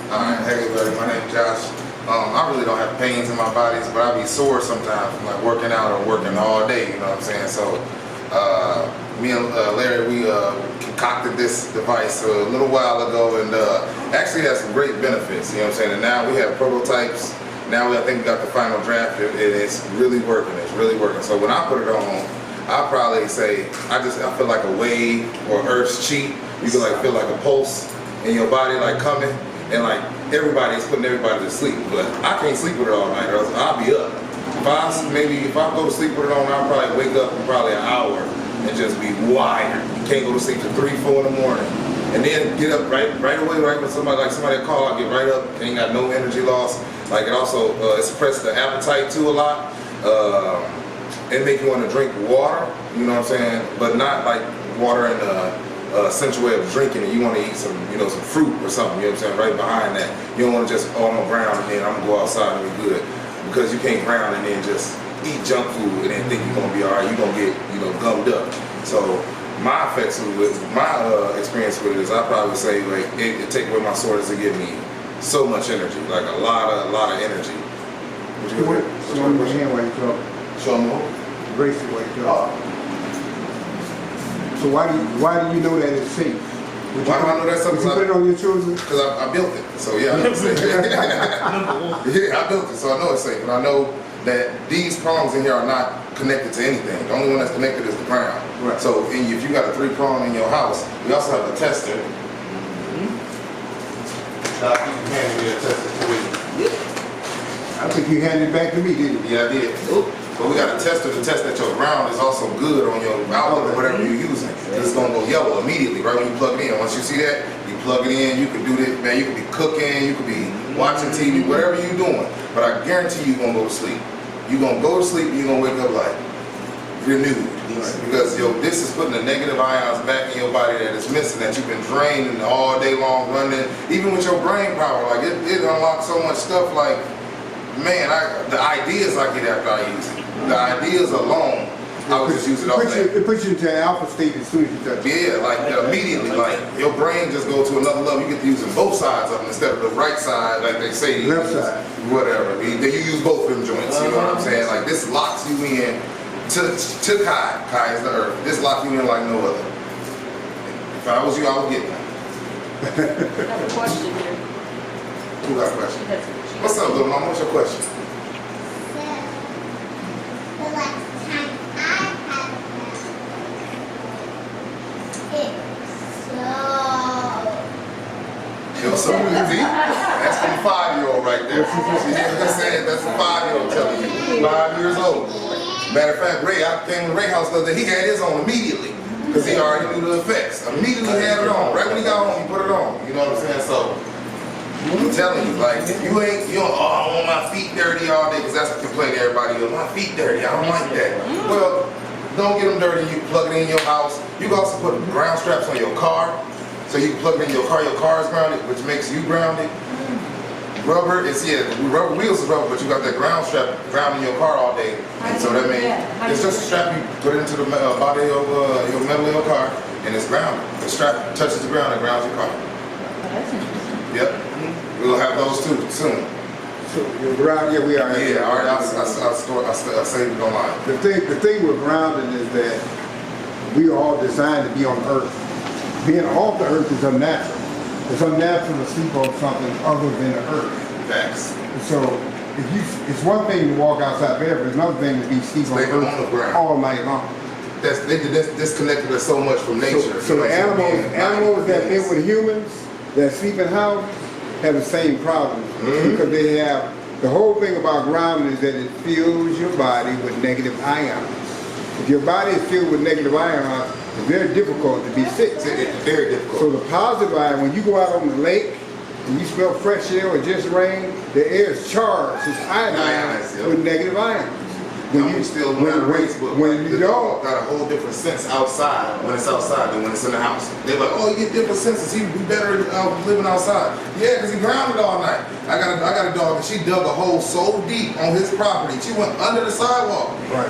Alright, hey everybody, my name's Josh. I really don't have pains in my bodies, but I be sore sometimes from like working out or working all day, you know what I'm saying? So, me and Larry, we concocted this device a little while ago, and actually has some great benefits, you know what I'm saying? And now we have prototypes. Now I think we got the final draft, and it's really working. It's really working. So when I put it on, I'll probably say I feel like a wave or Earth's cheek. You can like feel like a pulse in your body, like coming, and like everybody's putting everybody to sleep. But I can't sleep with it all night, or else I'll be up. If I go to sleep with it on, I'll probably wake up in probably an hour and just be wired. You can't go to sleep till 3, 4 in the morning, and then get up right away. Right when somebody call, I get right up. Ain't got no energy loss. Like it also it suppresses the appetite too a lot. It make you want to drink water. You know what I'm saying? But not like water in the essential way of drinking it. You want to eat some, some fruit or something, you know what I'm saying, right behind that. You don't want to just, I'm gonna ground and then I'm gonna go outside and be good. Because you can't ground and then just eat junk food and then think you're gonna be all right. You're gonna get, gummed up. So my effects with my experience with it is I probably say like it take away my soreness and give me so much energy, like a lot of energy. Show them your hand while you talk. Show them what? Brace it while you talk. So why do you know that it's safe? Why do I know that something? Did you put it on your children? Because I built it. So yeah, I know it's safe. Yeah, I built it, so I know it's safe. But I know that these prongs in here are not connected to anything. The only one that's connected is the ground. Right. So if you got a 3-prong in your house, we also have a tester. You can hand me a tester too. I think you handed it back to me, didn't you? Yeah, I did. But we got a tester to test that your ground is also good on your outlet or whatever you're using. It's gonna go yellow immediately right when you plug it in. Once you see that, you plug it in. You can do this, man. You could be cooking, you could be watching TV, whatever you're doing. But I guarantee you're gonna go to sleep. You're gonna go to sleep and you're gonna wake up like renewed. Because this is putting the negative ions back in your body that is missing, that you've been draining all day long running. Even with your brain power, like it unlocks so much stuff. Like, man, the ideas I get after I use it. The ideas alone, I would just use it all day. It puts you into an alpha state as soon as you touch it. Yeah, like immediately, like your brain just goes to another level. You get to using both sides of them instead of the right side, like they say. Left side. Whatever. You use both of them joints. You know what I'm saying? Like this locks you in to Kai. Kai is the earth. This locks you in like no other. If I was you, I would get one. I have a question here. Who got a question? What's up, little mama? What's your question? The last time I had It was so easy. That's from a 5-year-old right there. You know what I'm saying? That's a 5-year-old telling you. 5 years old. Matter of fact, I came to Ray's house the other day. He had his on immediately because he already knew the effects. Immediately had it on. Right when he got home, he put it on. You know what I'm saying? So I'm telling you, like, if you don't, I don't want my feet dirty all day, because that's the complaint everybody goes, my feet dirty, I don't like that. Well, don't get them dirty, you plug it in your house. You can also put ground straps on your car, so you can plug it in your car is grounded, which makes you grounded. Rubber is, rubber wheels is rubber, but you got that ground strap grounding your car all day. And so that means, it's just a strap you put it into the body of your metal in your car, and it's grounded. The strap touches the ground and grounds your car. That's interesting. Yep. We'll have those too soon. So you're ground, yeah, we are. Yeah, all right. I'll save it online. The thing with grounding is that we are all designed to be on Earth. Being off the Earth is unnatural. It's unnatural to sleep on something other than the Earth. Facts. So it's one thing to walk outside bed, but it's another thing to be sleeping on Earth all night long. They disconnected us so much from nature. So the animals that live with humans, that sleep in houses, have the same problem because they have, the whole thing about grounding is that it fills your body with negative ions. If your body is filled with negative ions, it's very difficult to be sick. It's very difficult. So the positive ion, when you go out on the lake and you smell fresh air or just rain, the air is charged, it's ionized with negative ions. When you don't, got a whole different sense outside when it's outside than when it's in the house. They're like, oh, you get different senses. He'd be better living outside. Yeah, because he grounded all night. I got a dog and she dug a hole so deep on his property. She went under the sidewalk. Right.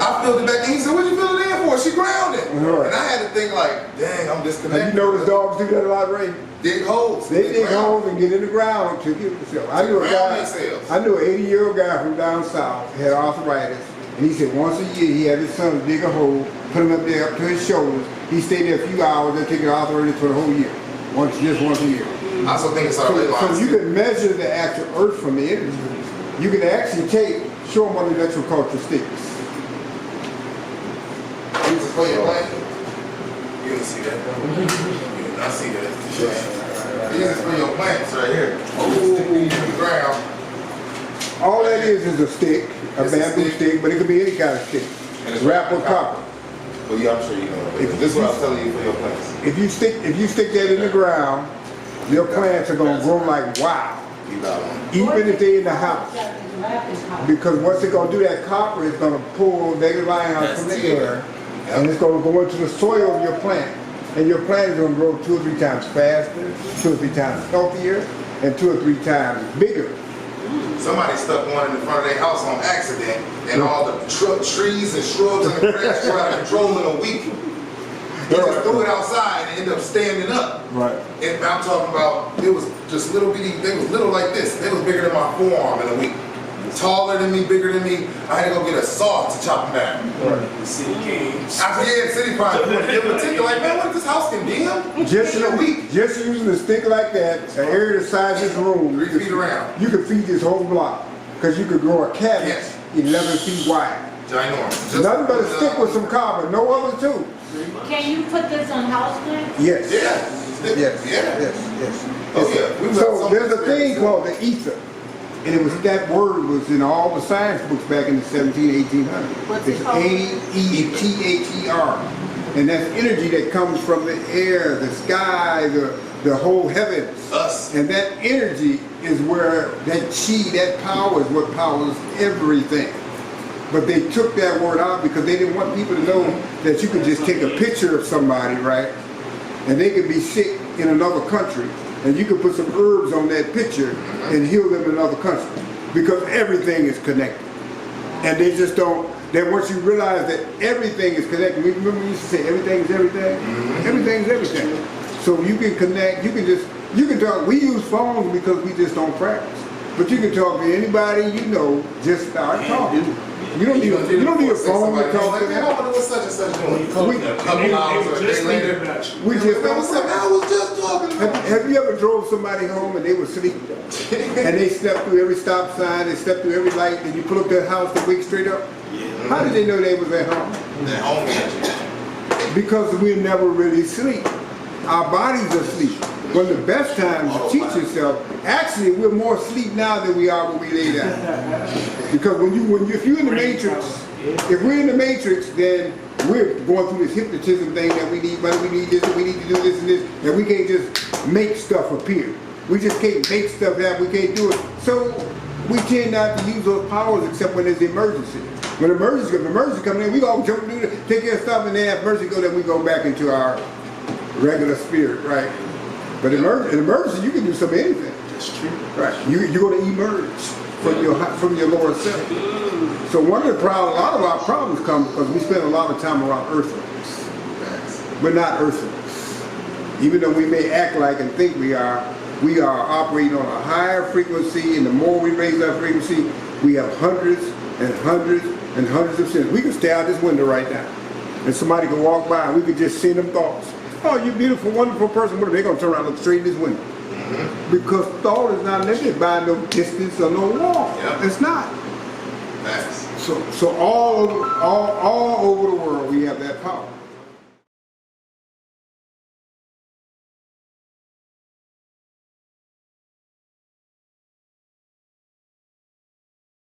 I filled it back in. He said, what'd you fill it in before she grounded. Right. And I had to think like, dang, I'm disconnected. Have you noticed dogs do that a lot, Ray? Dig holes. They dig holes and get in the ground to get themselves. I knew a guy, I knew an 80-year-old guy from down south, had arthritis, and he said once a year he had his son dig a hole, put him up there up to his shoulders. He stayed there a few hours and take the arthritis for the whole year. Just once a year. I also think it's our ley lines. So you can measure the actual earth from the energy. You can actually show them on the electroculture sticks. Use this for your plant. You didn't see that. You did not see that. Use this for your plants right here. Ooh, the ground. All that is a stick, a It's a bamboo stick, but it could be any kind of stick. And it's Wrapped with copper. Well, yeah, I'm sure you know. This is what I'm telling you for your plants. If you stick that in the ground, your plants are gonna grow like wow. You got one. Even if they're in the house. Because what's it gonna do? That copper is gonna pull negative ions from the air, and it's gonna go into the soil of your plant. And your plant is gonna grow 2 or 3 times faster, 2 or 3 times healthier, and 2 or 3 times bigger. Somebody stuck one in the front of their house on accident, and all the trees and shrubs and the grass tried to control in a week. He just threw it outside and ended up standing up. Right. And I'm talking about, it was just little bitty, they was little like this. They was bigger than my forearm in a week. Taller than me, bigger than me. I had to go get a saw to chop them down. Right. The city games. I said, City Pride, give them a ticket like, man, what is this house condemned? Just in a week. Just using a stick like that, an area the size of this room, 3 feet around. you could feed this whole block. Because you could grow a cabbage Yes. 11 feet wide. Ginormous. Just Nothing but a stick with some carbon, no other tools. Can you put this on house plants? Yes. Yeah. Yes. Yeah. Yes. Oh, yeah. We've got So some there's a thing experience. called the ether. And it was that word was in all the science books back in the 1800s. What's it It's called? AETHER. And that's energy that comes from the air, the sky, the whole heavens. Us. And that energy is where that chi, that power is what powers everything. But they took that word out because they didn't want people to know that you could just take a picture of somebody, right? And they could be sick in another country, and you could put some herbs on that picture and heal them in another country. Because everything is connected. And they just don't, that once you realize that everything is connected, remember we used to say everything is everything? Everything is everything. So you can connect, you can talk, we use phones because we just don't practice. But you can talk to anybody you know, just start talking. You don't need a phone to talk to Man, I them. wonder what such and such doing. We- A couple hours or a day later. We just Man, what's up? don't. I was just talking to them. Have you ever drove somebody home and they were asleep? And they stepped through every stop sign, they stepped through every light, and you pull up their house to wake straight up? How did they know they was at home? That home energy. Because we never really sleep. Our bodies are asleep. One of the best times to teach yourself, actually we're more asleep now than we are when we lay down. Because if you're in the matrix, if we're in the matrix, then we're going through this hypnotism thing that we need money, we need this, and we need to do this and this, and we can't just make stuff appear. We just can't make stuff happen, we can't do it. So we tend not to use those powers except when there's emergency. When emergency comes in, we all jump and do take care of stuff, and then emergency go, then we go back into our regular spirit, right? But in emergency, you can do some anything. That's true. Right. You're going to emerge from your lower self. So one of the problems, a lot of our problems come because we spend a lot of time around earthlings. We're not earthlings. Even though we may act like and think we are operating on a higher frequency, and the more we raise our frequency, we have hundreds and hundreds and hundreds of sins. We can stay out this window right now, and somebody can walk by and we could just send them thoughts. Oh, you beautiful, wonderful person. What are they going to turn around and look straight in this window? Because thought is not limited by no distance or no wall. Yep. It's not. Facts. So all over the world we have that power.